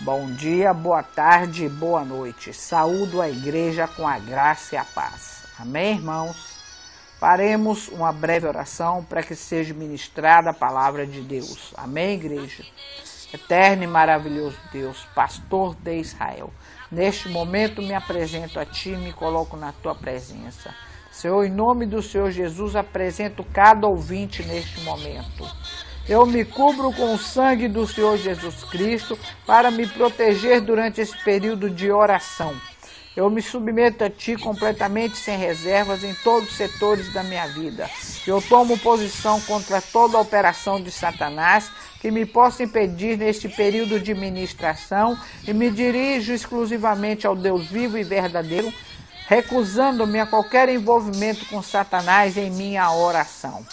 Bom dia, boa tarde, boa noite. Saúdo a igreja com a graça e a paz. Amém, irmãos? Faremos uma breve oração para que seja ministrada a palavra de Deus. Amém, igreja? Eterno e maravilhoso Deus, pastor de Israel, neste momento me apresento a Ti e me coloco na Tua presença. Senhor, em nome do Senhor Jesus, apresento cada ouvinte neste momento. Eu me cubro com o sangue do Senhor Jesus Cristo para me proteger durante esse período de oração. Eu me submeto a Ti completamente sem reservas em todos os setores da minha vida. Eu tomo posição contra toda a operação de Satanás que me possa impedir neste período de ministração e me dirijo exclusivamente ao Deus vivo e verdadeiro, recusando-me a qualquer envolvimento com Satanás em minha oração.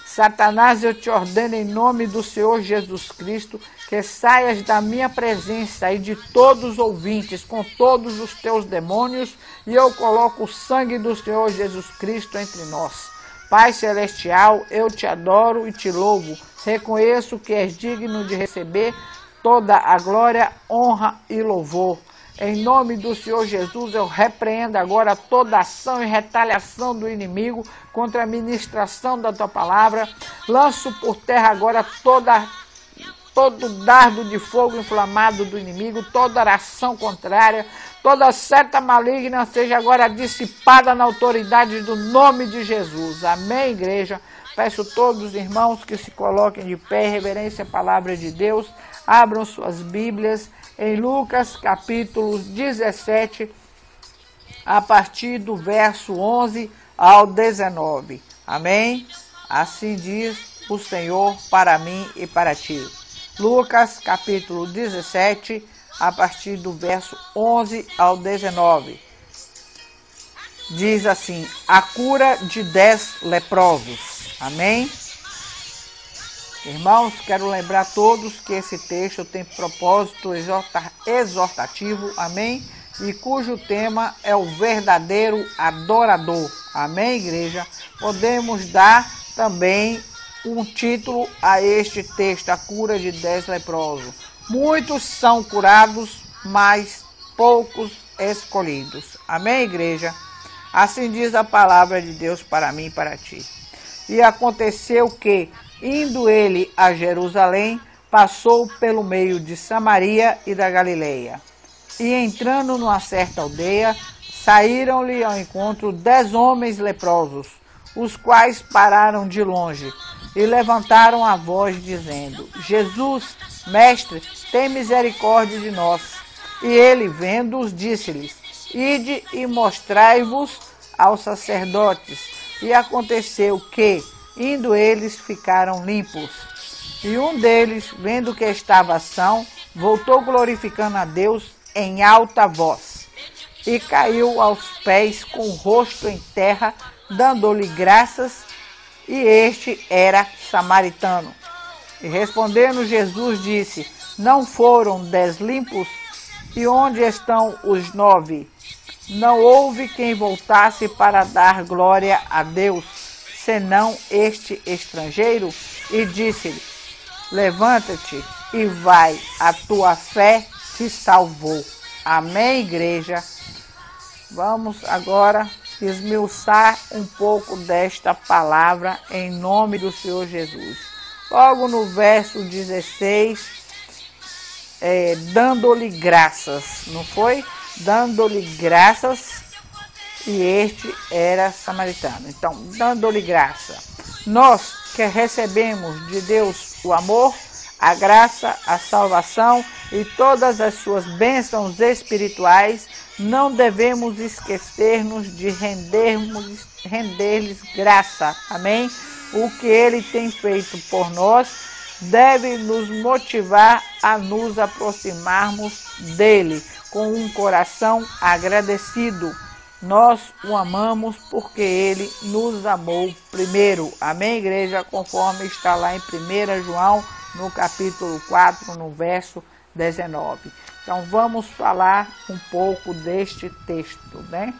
Satanás, eu te ordeno em nome do Senhor Jesus Cristo que saias da minha presença e de todos os ouvintes com todos os teus demônios, e eu coloco o sangue do Senhor Jesus Cristo entre nós. Pai Celestial, eu te adoro e te louvo. Reconheço que és digno de receber toda a glória, honra e louvor. Em nome do Senhor Jesus, eu repreendo agora toda ação e retaliação do inimigo contra a ministração da Tua palavra. Lanço por terra agora todo dardo de fogo inflamado do inimigo, toda oração contrária, toda seta maligna seja agora dissipada na autoridade do nome de Jesus. Amém, igreja? Peço a todos os irmãos que se coloquem de pé em reverência à palavra de Deus, abram suas Bíblias em Lucas capítulo 17, a partir do verso 11 ao 19. Amém? Assim diz o Senhor para mim e para ti. Lucas capítulo 17, a partir do verso 11 ao 19. Diz assim: a cura de 10 leprosos. Amém? Irmãos, quero lembrar a todos que esse texto tem propósito exortativo, amém? E cujo tema é o verdadeiro adorador. Amém, igreja? Podemos dar também um título a este texto, a cura de 10 leprosos. Muitos são curados, mas poucos escolhidos. Amém, igreja? Assim diz a palavra de Deus para mim e para ti. E aconteceu que, indo ele a Jerusalém, passou pelo meio de Samaria e da Galileia. E entrando numa certa aldeia, saíram-lhe ao encontro 10 homens leprosos, os quais pararam de longe e levantaram a voz, dizendo: Jesus, mestre, tem misericórdia de nós. E ele, vendo-os, disse-lhes: ide e mostrai-vos aos sacerdotes. E aconteceu que, indo eles, ficaram limpos. E um deles, vendo que estava são, voltou glorificando a Deus em alta voz. E caiu aos pés com o rosto em terra, dando-lhe graças, e este era samaritano. E respondendo Jesus disse: não foram 10 limpos? E onde estão os 9? Não houve quem voltasse para dar glória a Deus, senão este estrangeiro? E disse-lhe: levanta-te e vai, a tua fé te salvou. Amém, igreja? Vamos agora esmiuçar um pouco desta palavra em nome do Senhor Jesus. Logo no verso 16, dando-lhe graças, não foi? Dando-lhe graças, e este era samaritano. Então, dando-lhe graça. Nós que recebemos de Deus o amor, a graça, a salvação e todas as suas bênçãos espirituais, não devemos esquecer-nos de render-lhes graça. Amém? O que ele tem feito por nós deve nos motivar a nos aproximarmos dele com um coração agradecido. Nós o amamos porque ele nos amou primeiro. Amém, igreja? Conforme está lá em 1 João, no capítulo 4, no verso 19. Então vamos falar um pouco deste texto, né?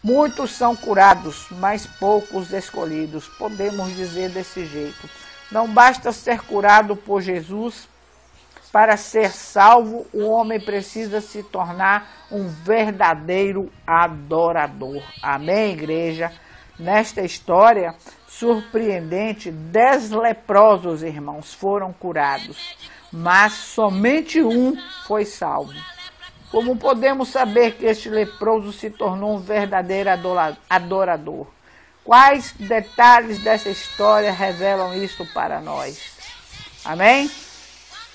Muitos são curados, mas poucos escolhidos. Podemos dizer desse jeito. Não basta ser curado por Jesus para ser salvo, o homem precisa se tornar um verdadeiro adorador. Amém, igreja? Nesta história surpreendente, 10 leprosos, irmãos, foram curados, mas somente um foi salvo. Como podemos saber que este leproso se tornou um verdadeiro adorador? Quais detalhes dessa história revelam isso para nós? Amém?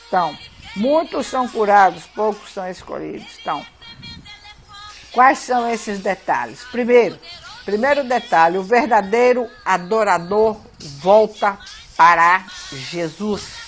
Então, muitos são curados, poucos são escolhidos. Então, quais são esses detalhes? Primeiro detalhe, o verdadeiro adorador volta para Jesus.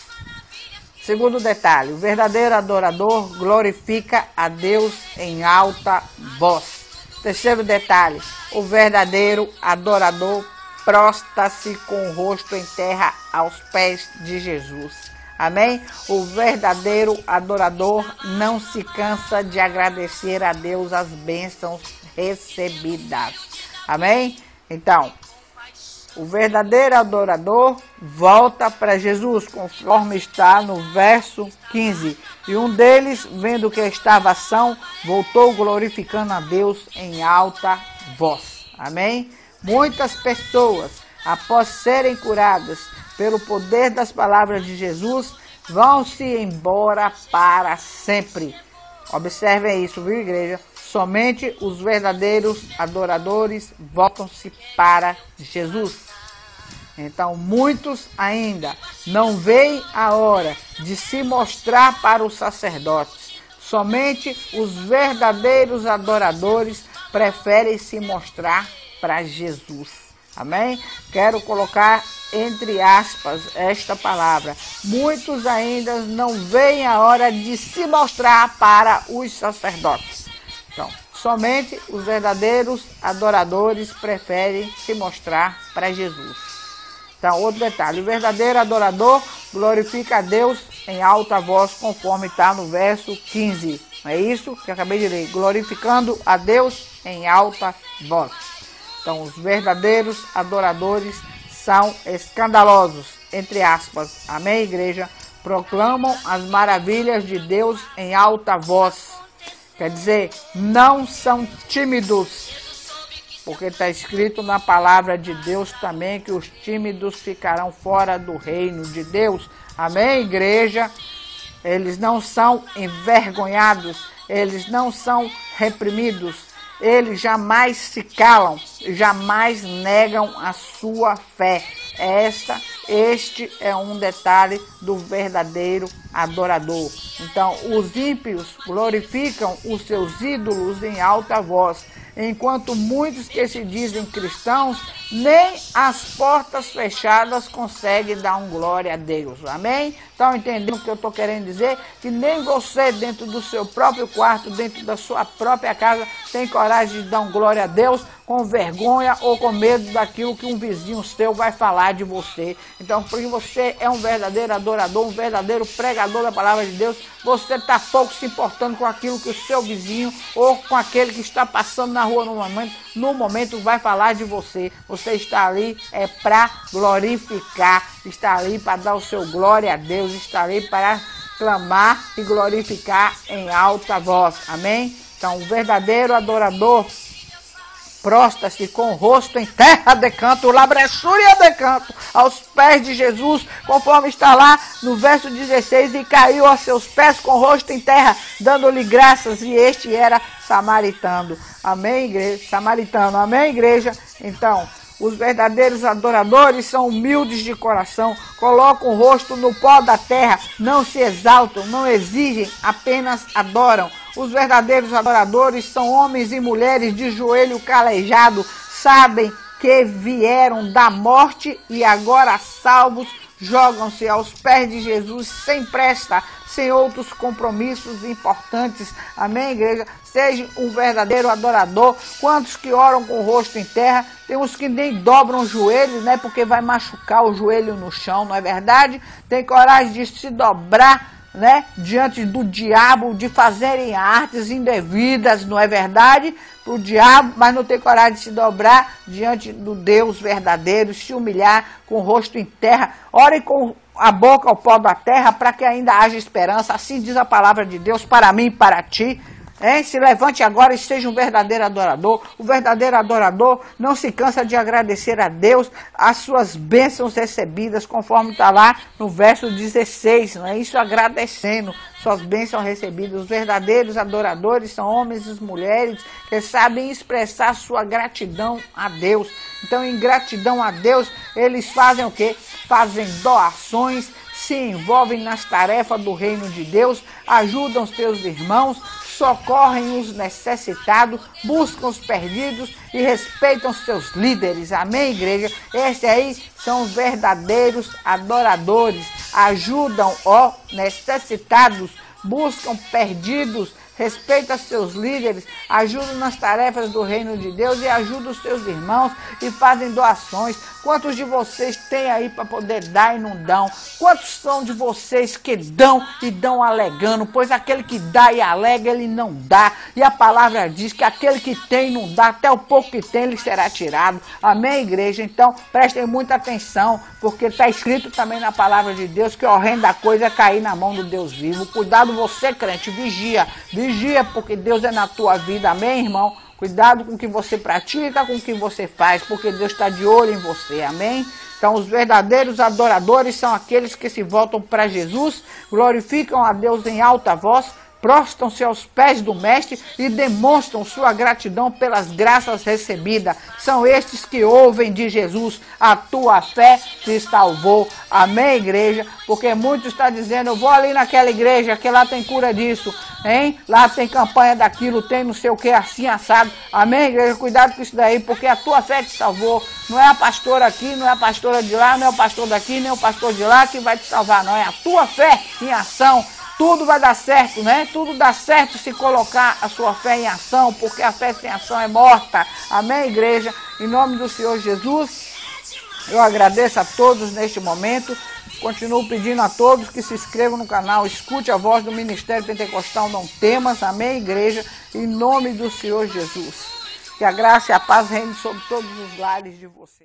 Segundo detalhe, o verdadeiro adorador glorifica a Deus em alta voz. Terceiro detalhe, o verdadeiro adorador prostra-se com o rosto em terra aos pés de Jesus. Amém? O verdadeiro adorador não se cansa de agradecer a Deus as bênçãos recebidas. Amém? Então, o verdadeiro adorador volta para Jesus, conforme está no verso 15. E um deles, vendo que estava são, voltou glorificando a Deus em alta voz. Amém? Muitas pessoas, após serem curadas pelo poder das palavras de Jesus, vão-se embora para sempre. Observem isso, viu, igreja? Somente os verdadeiros adoradores voltam-se para Jesus. Então, muitos ainda não veem a hora de se mostrar para os sacerdotes. Somente os verdadeiros adoradores preferem se mostrar para Jesus. Amém? Quero colocar entre aspas esta palavra. Muitos ainda não veem a hora de se mostrar para os sacerdotes. Então, somente os verdadeiros adoradores preferem se mostrar para Jesus. Então, outro detalhe, o verdadeiro adorador glorifica a Deus em alta voz, conforme está no verso 15. Não é isso que eu acabei de ler? Glorificando a Deus em alta voz. Então, os verdadeiros adoradores são escandalosos, entre aspas. Amém, igreja? Proclamam as maravilhas de Deus em alta voz. Quer dizer, não são tímidos, porque está escrito na palavra de Deus também que os tímidos ficarão fora do reino de Deus. Amém, igreja? Eles não são envergonhados, eles não são reprimidos. Eles jamais se calam, jamais negam a sua fé. Este é um detalhe do verdadeiro adorador. Então, os ímpios glorificam os seus ídolos em alta voz, enquanto muitos que se dizem cristãos, nem as portas fechadas conseguem dar um glória a Deus. Amém? Estão entendendo o que eu estou querendo dizer? Que nem você, dentro do seu próprio quarto, dentro da sua própria casa, tem coragem de dar um glória a Deus com vergonha ou com medo daquilo que um vizinho seu vai falar de você. Então, porque você é um verdadeiro adorador, um verdadeiro pregador da palavra de Deus, você está pouco se importando com aquilo que o seu vizinho ou com aquele que está passando na rua no momento vai falar de você. Você está ali para glorificar, está ali para dar o seu glória a Deus, está ali para clamar e glorificar em alta voz. Amém? Então, o verdadeiro adorador prostra-se com o rosto em terra de canto, labrechúria de canto, aos pés de Jesus, conforme está lá no verso 16, e caiu aos seus pés com o rosto em terra, dando-lhe graças, e este era samaritano. Amém, igreja? Samaritano, amém, igreja? Então, os verdadeiros adoradores são humildes de coração, colocam o rosto no pó da terra, não se exaltam, não exigem, apenas adoram. Os verdadeiros adoradores são homens e mulheres de joelho calejado, sabem que vieram da morte e agora salvos, jogam-se aos pés de Jesus sem pressa, sem outros compromissos importantes. Amém, igreja? Seja um verdadeiro adorador. Quantos que oram com o rosto em terra? Tem uns que nem dobram os joelhos, né? Porque vai machucar o joelho no chão, não é verdade? Tem coragem de se dobrar, né, diante do diabo, de fazerem artes indevidas, não é verdade? Para o diabo, mas não tem coragem de se dobrar diante do Deus verdadeiro, se humilhar com o rosto em terra. Orem com a boca ao pó da terra para que ainda haja esperança. Assim diz a palavra de Deus para mim e para ti. Se levante agora e seja um verdadeiro adorador. O verdadeiro adorador não se cansa de agradecer a Deus as suas bênçãos recebidas, conforme está lá no verso 16, não é isso? Agradecendo suas bênçãos recebidas. Os verdadeiros adoradores são homens e mulheres que sabem expressar sua gratidão a Deus. Então, em gratidão a Deus, eles fazem o quê? Fazem doações, se envolvem nas tarefas do reino de Deus, ajudam seus irmãos, socorrem os necessitados, buscam os perdidos e respeitam seus líderes. Amém, igreja? Esses aí são os verdadeiros adoradores. Ajudam necessitados, buscam perdidos, respeitam seus líderes, ajudam nas tarefas do reino de Deus e ajudam os seus irmãos e fazem doações. Quantos de vocês têm aí para poder dar e não dão? Quantos são de vocês que dão e dão alegando? Pois aquele que dá e alega, ele não dá. E a palavra diz que aquele que tem e não dá, até o pouco que tem, ele será tirado. Amém, igreja? Então, prestem muita atenção, porque está escrito também na palavra de Deus que horrenda coisa é cair na mão do Deus vivo. Cuidado você, crente, vigia, porque Deus é na tua vida. Amém, irmão? Cuidado com o que você pratica, com o que você faz, porque Deus está de olho em você, amém? Então, os verdadeiros adoradores são aqueles que se voltam para Jesus, glorificam a Deus em alta voz, prostam-se aos pés do Mestre e demonstram sua gratidão pelas graças recebidas. São estes que ouvem de Jesus: a tua fé te salvou. Amém, igreja? Porque muitos estão dizendo: eu vou ali naquela igreja, que lá tem cura disso, hein? Lá tem campanha daquilo, tem não sei o que, assim, assado. Amém, igreja? Cuidado com isso daí, porque a tua fé te salvou. Não é a pastora aqui, não é a pastora de lá, não é o pastor daqui, nem o pastor de lá que vai te salvar, não. É a tua fé em ação. Tudo vai dar certo, né? Tudo dá certo se colocar a sua fé em ação, porque a fé sem ação é morta. Amém, igreja? Em nome do Senhor Jesus, eu agradeço a todos neste momento. Continuo pedindo a todos que se inscrevam no canal, escute a voz do Ministério Pentecostal Não Temas. Amém, igreja? Em nome do Senhor Jesus. Que a graça e a paz reine sobre todos os lares de vocês.